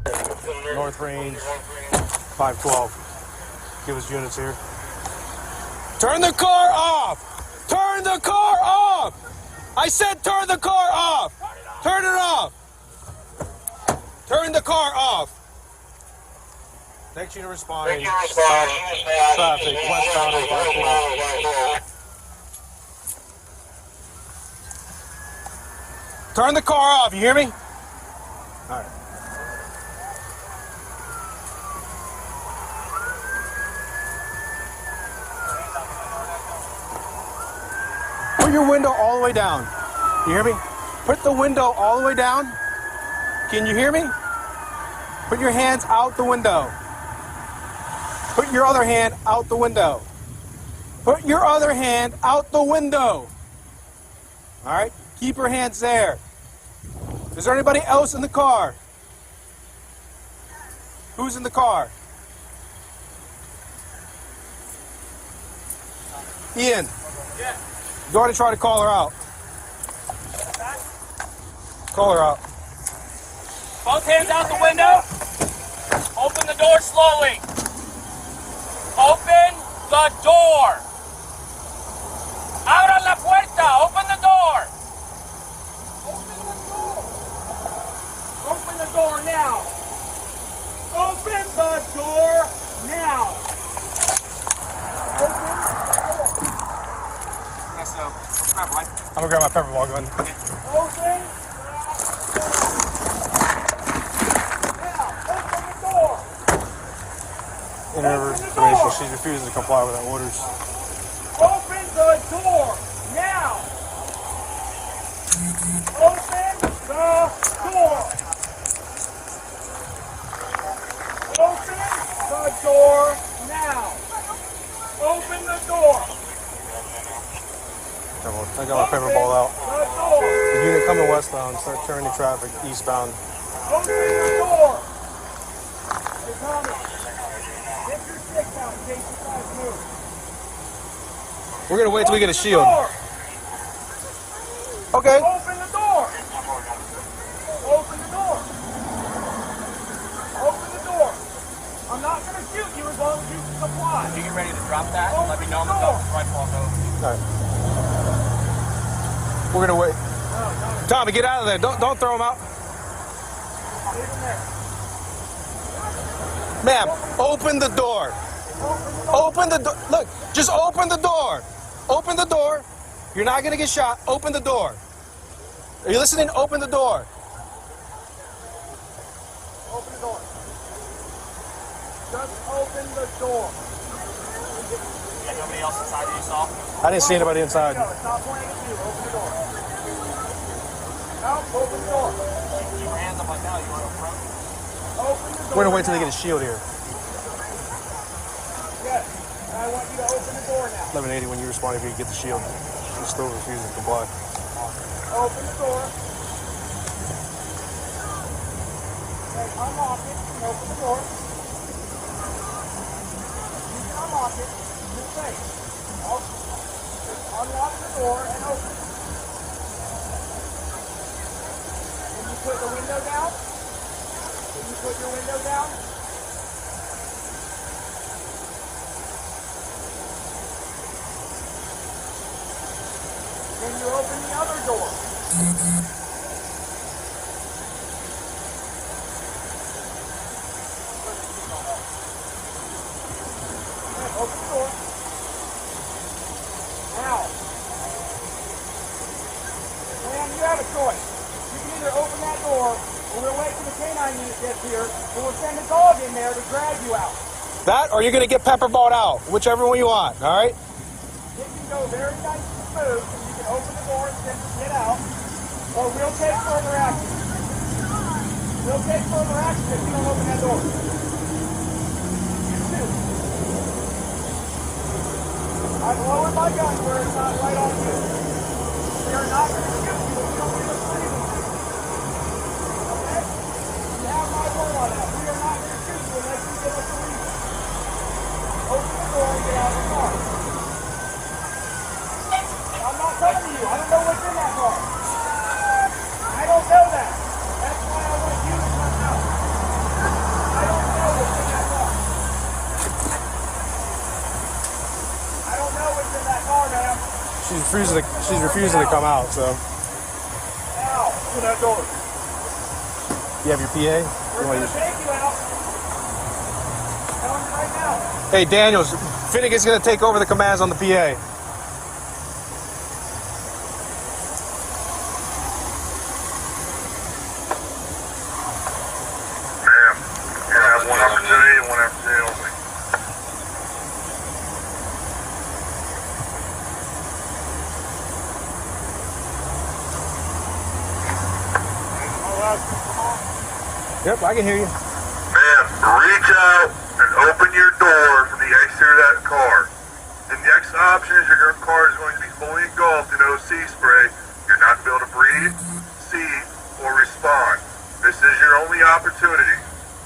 North Range, 512. Give us units here. Turn the car off! Turn the car off! I said turn the car off! Turn it off! Turn the car off! Next unit responding. Stop traffic westbound on 512. Turn the car off, you hear me? All right. Put your window all the way down. You hear me? Put the window all the way down. Can you hear me? Put your hands out the window. Put your other hand out the window. Put your other hand out the window. All right? Keep your hands there. Is there anybody else in the car? Who's in the car? Ian. Yeah. Go ahead and try to call her out. Call her out. Both hands out the window. Open the door slowly. Open the door. Abra la puerta. Open the door. Open the door now. Open the door now. I'm gonna grab my pepper ball gun. Open. In her information, she's refusing to comply with our orders. Open the door now. Open the door. Open the door now. Open the door. I got my paper ball out. The unit coming westbound, start turning traffic eastbound. Open the door. You're coming. Get your stick out in case you guys move. We're gonna wait till we get a shield. Okay. Open the door. Open the door. Open the door. I'm not gonna shoot you as long as you comply. If you get ready to drop that, Open let me know. the I'm door. going to right walk over. All right. We're gonna wait. Tommy, get out of there. Don't throw him out. Ma'am, open the door. Open the door. Look, just open the door. Open the door. You're not gonna get shot. Open the door. Are you listening? Open the door. Open the door. Just open the door. Yeah, nobody else inside that you saw? I didn't see anybody inside. No, stop pointing at you. Open the door. Now, open the door. Keep your hands up like that. You want to approach? Open the door. We're gonna wait till they get a shield here. Yes. I want you to open the door now. 1180 when you respond if you get the shield. She's still refusing to comply. Open the door. Okay, unlock it and open the door. You can unlock it. Just say. Just unlock the door and open it. Can you put the window down? Can you put your window down? Can you open the other door? Open the door. Now. Man, you have a choice. You can either open that door, or we'll wait till the canine unit gets here, and we'll send a dog in there to drag you out. That, or you're gonna get pepperballed out. Whichever one you want, all right? It can go very nice and smooth, and you can open the door and send it get out, or we'll take further action. We'll take further action if you don't open that door. You too. I've lowered my gun where it's not right on you. We are not going to shoot you if you don't give us anything. Okay? You have my word on that. We are not going to shoot you unless you give us a reason. Open the door and get out of the car. I'm not telling you. I don't know what's in that car. I don't know that. That's why I want you to come out. refusing to come out. So. Now, open that door. You have your PA? We're going to take you out. Telling you right now. Hey, Daniels, Finnegan's going to take over the commands on the PA. Yep, I can hear you. Ma'am, reach out and open your door from the exterior of that car. The next option is your car is going to be fully engulfed in OC spray. You're not going to be able to breathe, see, or respond. This is your only opportunity.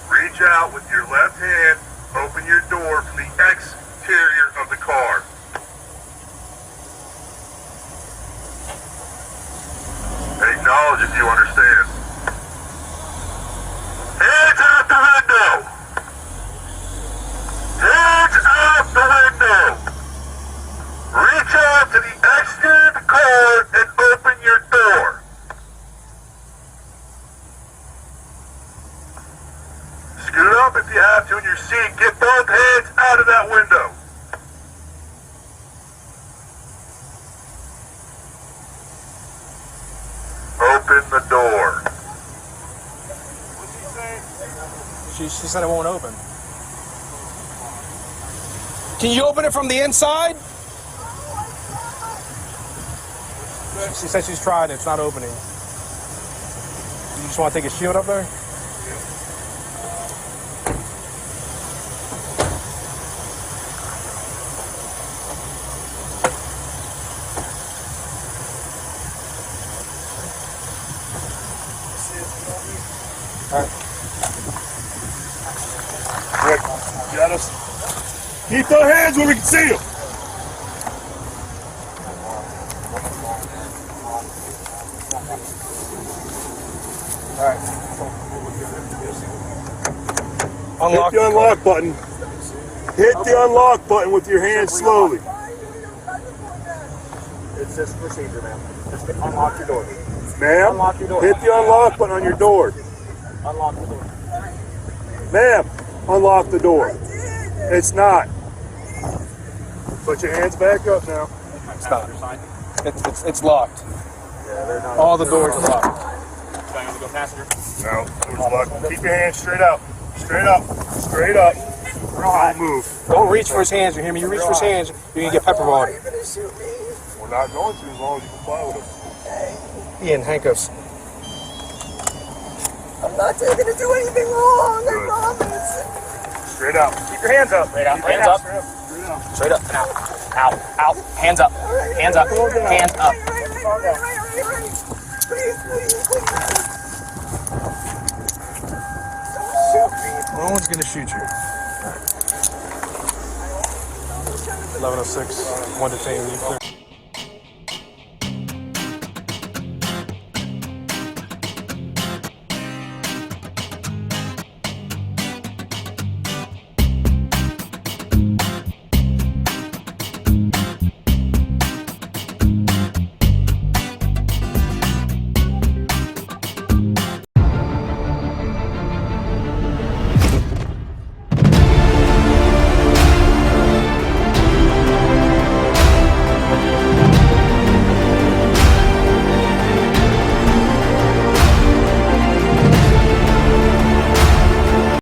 Reach out with your left hand, open your door from the exterior of the car. Acknowledge if you understand. Hands out the window! Hands out the window! Reach out to the exterior of the car and open your door. Scoot up if you have to in your seat. Get both hands out of that window. Open the door. She said it won't open. Can you open it from the inside? She said she's tried it. It's not opening. You just want to take a shield up there? All right. Rick, got us. Keep those hands where we can see them. All right. Unlock. Hit the unlock button. Hit the unlock button with your hands slowly. It's just procedure, ma'am. Just unlock your door. Ma'am, Unlock your door. hit the unlock button on your door. Unlock the door. Ma'am, unlock the door. It's not. Put your hands back up now. It's not. It's locked. All the doors are locked. Trying to go passenger. No, door's locked. Keep your hands straight up. Straight up. Straight up. Don't move. Don't reach for his hands. You hear me? You reach for his hands, you're gonna get pepperballed. We're not going to as long as you comply with us. He in handcuffs. I'm not going to do anything wrong, Good. I promise. Straight out. Keep your hands up. Straight out. Keep your Hands up. Straight up. Straight out. Straight up and out. Out. Out. Hands up. Hands up. Hands up. Right. Please, please, please. No one's gonna shoot you. 11:06. One detained. Leave clear.